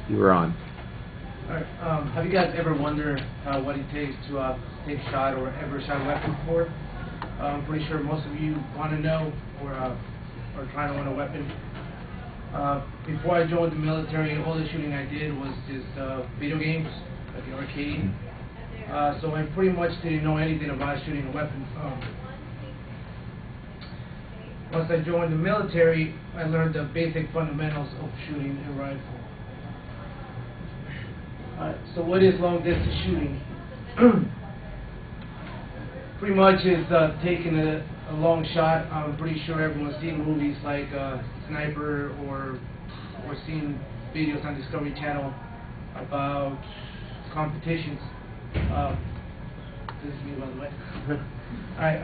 You were on. Alright, have you guys ever wondered what it takes to take a shot or ever shot a weapon before? I'm pretty sure most of you want to know or trying to own a weapon. Before I joined the military, all the shooting I did was just video games at the arcade. So I pretty much didn't know anything about shooting a weapon. Once I joined the military, I learned the basic fundamentals of shooting a rifle. So what is long distance shooting? Pretty much is taking a long shot. I'm pretty sure everyone's seen movies like Sniper or seen videos on Discovery Channel about competitions. This is me, by the way. Alright,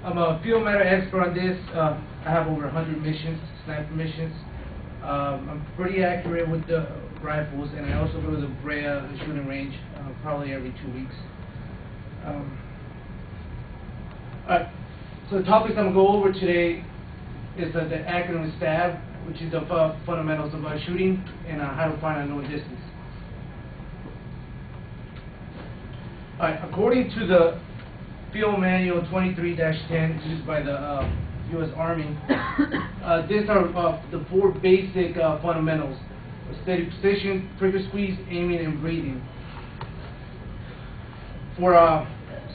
I'm a field matter expert on this. I have over 100 missions, sniper missions. I'm pretty accurate with the rifles, and I also go to the Brea shooting range probably every 2 weeks. Alright, so the topics I'm going to go over today is the acronym STAB, which is the fundamentals of shooting and how to find unknown distance. Alright, according to the Field Manual 23-10 used by the U.S. Army, these are the four basic fundamentals: steady position, trigger squeeze, aiming, and breathing. For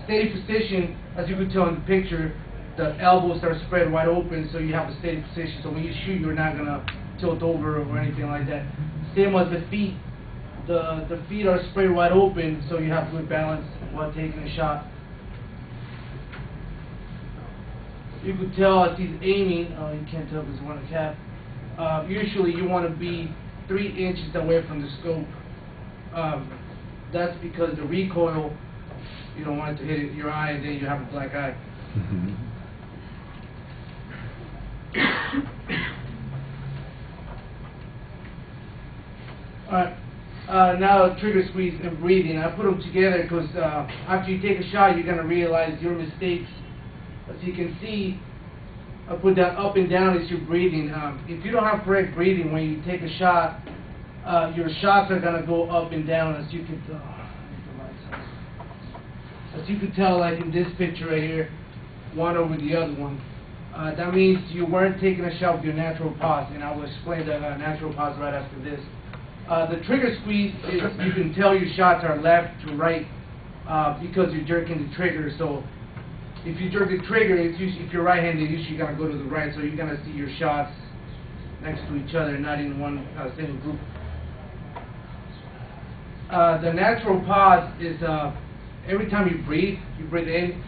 steady position, as you can tell in the picture, the elbows are spread wide open, so you have a steady position. So when you shoot, you're not gonna tilt over or anything like that. Same as the feet. The feet are spread wide open, so you have good balance while taking a shot. You could tell as he's aiming, you can't tell because he's wearing a cap. Usually you want to be 3 inches away from the scope. That's because the recoil, you don't want it to hit your eye and then you have a black eye. Alright, now trigger squeeze and breathing. I put them together because after you take a shot, you're going to realize your mistakes. As you can see, I put that up and down is your breathing. If you don't have correct breathing when you take a shot, your shots are going to go up and down, as you can tell. As you can tell, like in this picture right here, one over the other one. That means you weren't taking a shot with your natural pause, and I will explain the natural pause right after this. The trigger squeeze is, you can tell your shots are left to right because you're jerking the trigger. So if you jerk the trigger, it's usually, if you're right-handed, usually you're going to go to the right, so you're going to see your shots next to each other, not in one single group. The natural pause is every time you breathe in,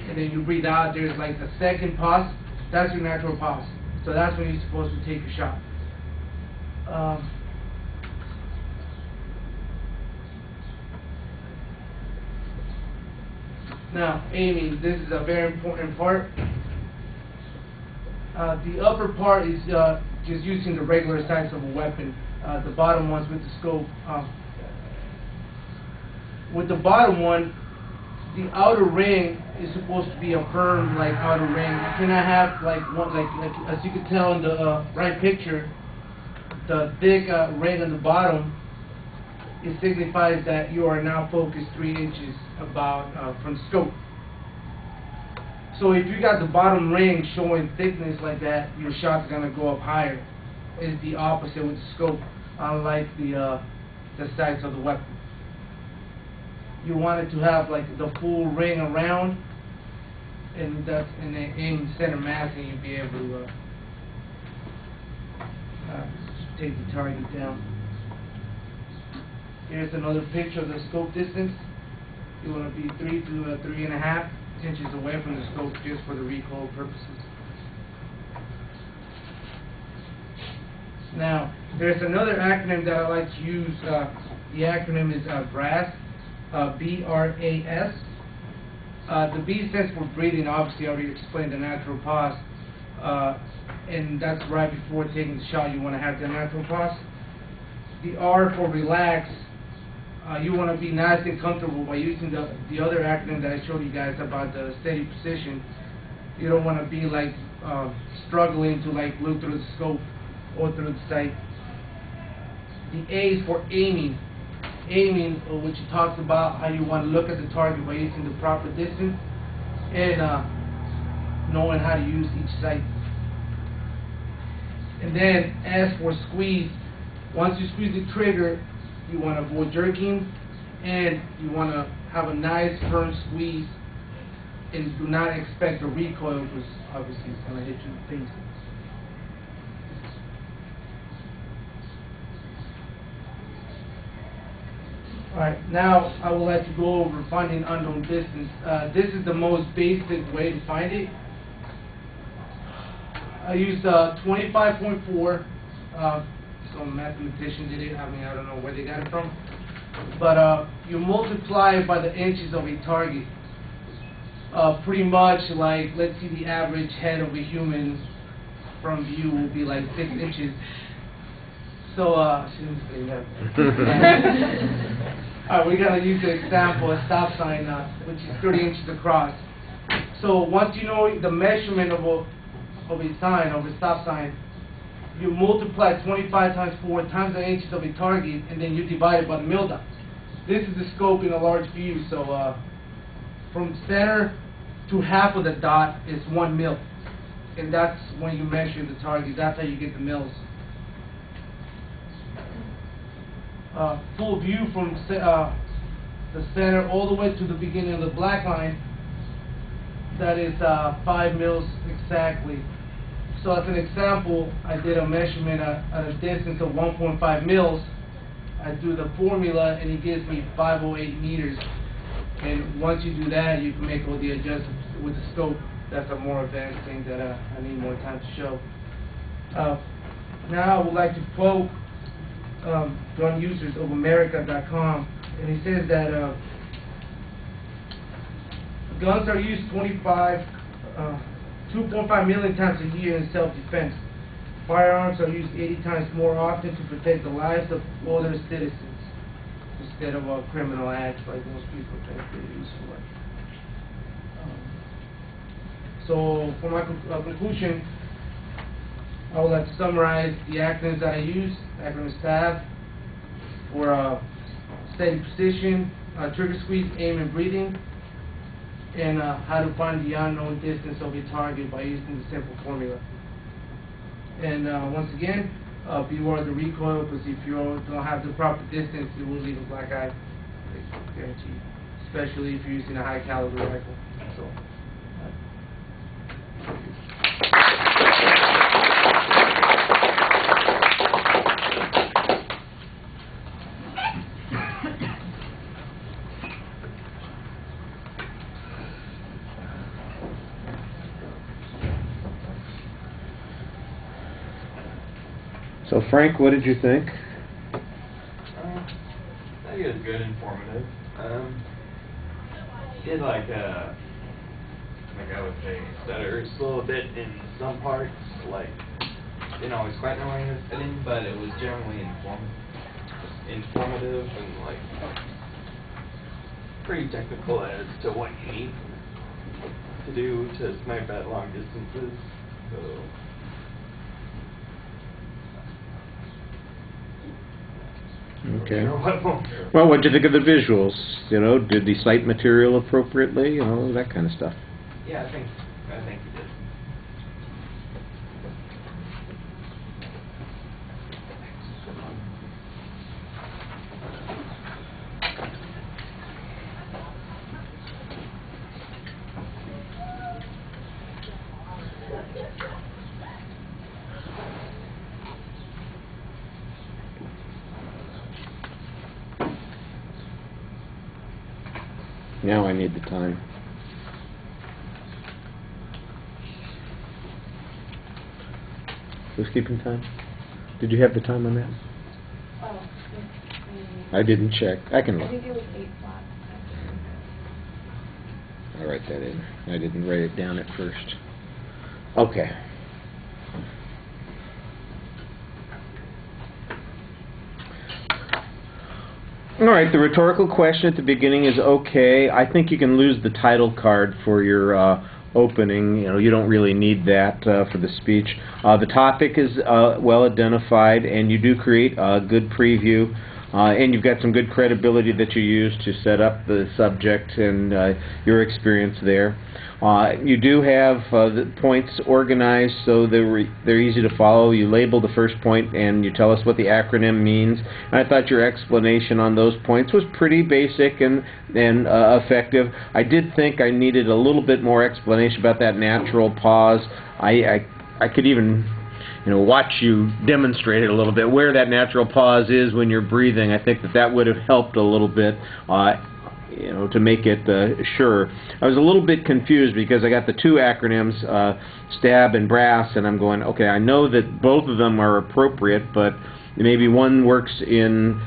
and then you breathe out, there's like a second pause. That's your natural pause. So that's when you're supposed to take a shot. Now, aiming, this is a very important part. The upper part is just using the regular sights of a weapon. The bottom one's with the scope. With the bottom one, the outer ring is supposed to be a firm, like, outer ring. You cannot have like one, like as you can tell in the right picture, the thick ring on the bottom. It signifies that you are now focused 3 inches about from the scope. So if you got the bottom ring showing thickness like that, your shot's gonna go up higher. It's the opposite with the scope, unlike the sights of the weapon. You want it to have like the full ring around, and that's and then aim center mass, and you'll be able to take the target down. Here's another picture of the scope distance. You want to be 3 to 3.5 inches away from the scope just for the recoil purposes. Now, there's another acronym that I like to use. The acronym is BRAS, B-R-A-S. The B stands for breathing. Obviously, I already explained the natural pause. And that's right before taking the shot, you want to have the natural pause. The R for relax. You want to be nice and comfortable by using the other acronym that I showed you guys about the steady position. You don't want to be like struggling to like look through the scope or through the sight. The A is for aiming. Aiming, which talks about how you want to look at the target by using the proper distance and knowing how to use each sight. And then as for squeeze, once you squeeze the trigger, you want to avoid jerking and you want to have a nice firm squeeze and do not expect a recoil because obviously it's going to hit you in the face. Alright, now I would like to go over finding unknown distance. This is the most basic way to find it. I used 25.4. Some mathematician did it. I mean, I don't know where they got it from. But you multiply it by the inches of a target. Pretty much like, let's see, the average head of a human from view will be like 6 inches. So, I shouldn't say that. Alright, we're going to use the example, a stop sign, which is 30 inches across. So once you know the measurement of a sign, of a stop sign, you multiply 25 times 4 times the inches of a target, and then you divide it by the mil dot. This is the scope in a large view, so from center to half of the dot is 1 mil. And that's when you measure the target. That's how you get the mils. Full view from the center all the way to the beginning of the black line, that is 5 mils exactly. So as an example, I did a measurement at a distance of 1.5 mils. I do the formula and it gives me 508 meters. And once you do that, you can make all the adjustments with the scope. That's a more advanced thing that I need more time to show. Now I would like to quote gunusersofamerica.com, and he says that guns are used 2.5 million times a year in self-defense. Firearms are used 80 times more often to protect the lives of other citizens instead of criminal acts like most people think they're used for. So for my conclusion, I would like to summarize the acronyms that I use. Acronym STAB for steady position, trigger squeeze, aim, and breathing, and how to find the unknown distance of a target by using the simple formula. And once again, beware of the recoil, because if you don't have the proper distance, it will leave a black eye, I guarantee you, especially if you're using a high caliber rifle. So. So Frank, what did you think? I think it was good, informative. Did like I would say stutters a little bit in some parts, like didn't always quite know where he was fitting, but it was generally informative and like pretty technical as to what you need to do to snipe at long distances. So. Okay. Well, what did you think of the visuals? You know, did he cite material appropriately? You know, that kind of stuff. Yeah, I think he did. Now I need the time. Who's keeping time? Did you have the time on that? Oh, I didn't check. I can look. I think it was 8 o'clock. I'll write that in. I didn't write it down at first. Okay. All right, the rhetorical question at the beginning is okay. I think you can lose the title card for your opening. You know, you don't really need that for the speech. The topic is well identified, and you do create a good preview. And you've got some good credibility that you use to set up the subject and your experience there. You do have the points organized so they're easy to follow. You label the first point and you tell us what the acronym means. And I thought your explanation on those points was pretty basic and effective. I did think I needed a little bit more explanation about that natural pause. I could even watch you demonstrate it a little bit, where that natural pause is when you're breathing. I think that would have helped a little bit, to make it sure. I was a little bit confused because I got the two acronyms, STAB and BRASS, and I'm going, okay, I know that both of them are appropriate, but maybe one works in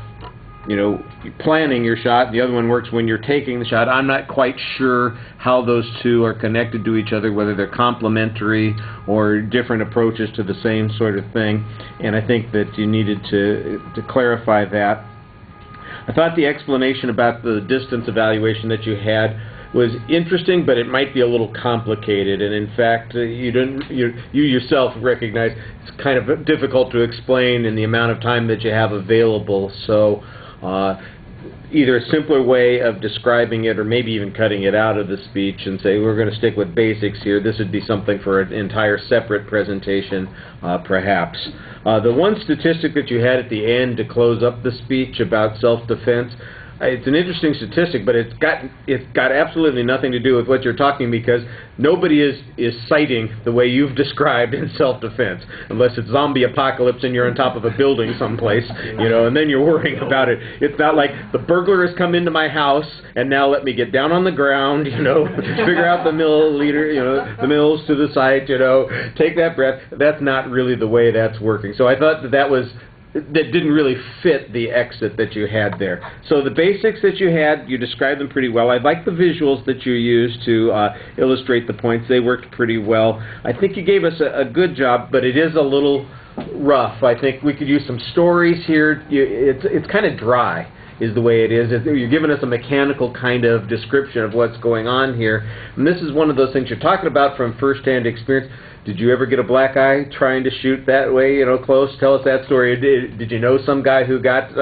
planning your shot, the other one works when you're taking the shot. I'm not quite sure how those two are connected to each other, whether they're complementary or different approaches to the same sort of thing, and I think that you needed to clarify that. I thought the explanation about the distance evaluation that you had was interesting, but it might be a little complicated, and in fact you yourself recognize it's kind of difficult to explain in the amount of time that you have available. So either a simpler way of describing it, or maybe even cutting it out of the speech and say we're going to stick with basics here. This would be something for an entire separate presentation, perhaps. The one statistic that you had at the end to close up the speech about self-defense, it's an interesting statistic, but it's got absolutely nothing to do with what you're talking, because nobody is citing the way you've described in self-defense, unless it's zombie apocalypse and you're on top of a building someplace, and then you're worrying about it. It's not like the burglar has come into my house and now let me get down on the ground, figure out the milliliter, the mils to the site, take that breath. That's not really the way that's working. So I thought that didn't really fit the exit that you had there. So the basics that you had, you described them pretty well. I like the visuals that you used to illustrate the points. They worked pretty well. I think you gave us a good job, but it is a little rough. I think we could use some stories here. It's kind of dry, is the way it is. You're giving us a mechanical kind of description of what's going on here. And this is one of those things you're talking about from first-hand experience. Did you ever get a black eye trying to shoot that way, close? Tell us that story. Did you know some guy who got,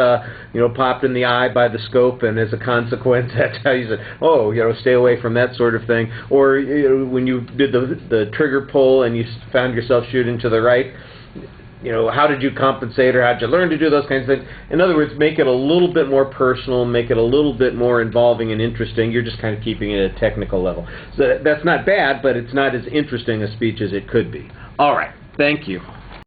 popped in the eye by the scope, and as a consequence, that's how you said, oh, stay away from that sort of thing? Or when you did the trigger pull and you found yourself shooting to the right, how did you compensate, or how did you learn to do those kinds of things? In other words, make it a little bit more personal, make it a little bit more involving and interesting. You're just kind of keeping it at a technical level. So that's not bad, but it's not as interesting a speech as it could be. All right. Thank you.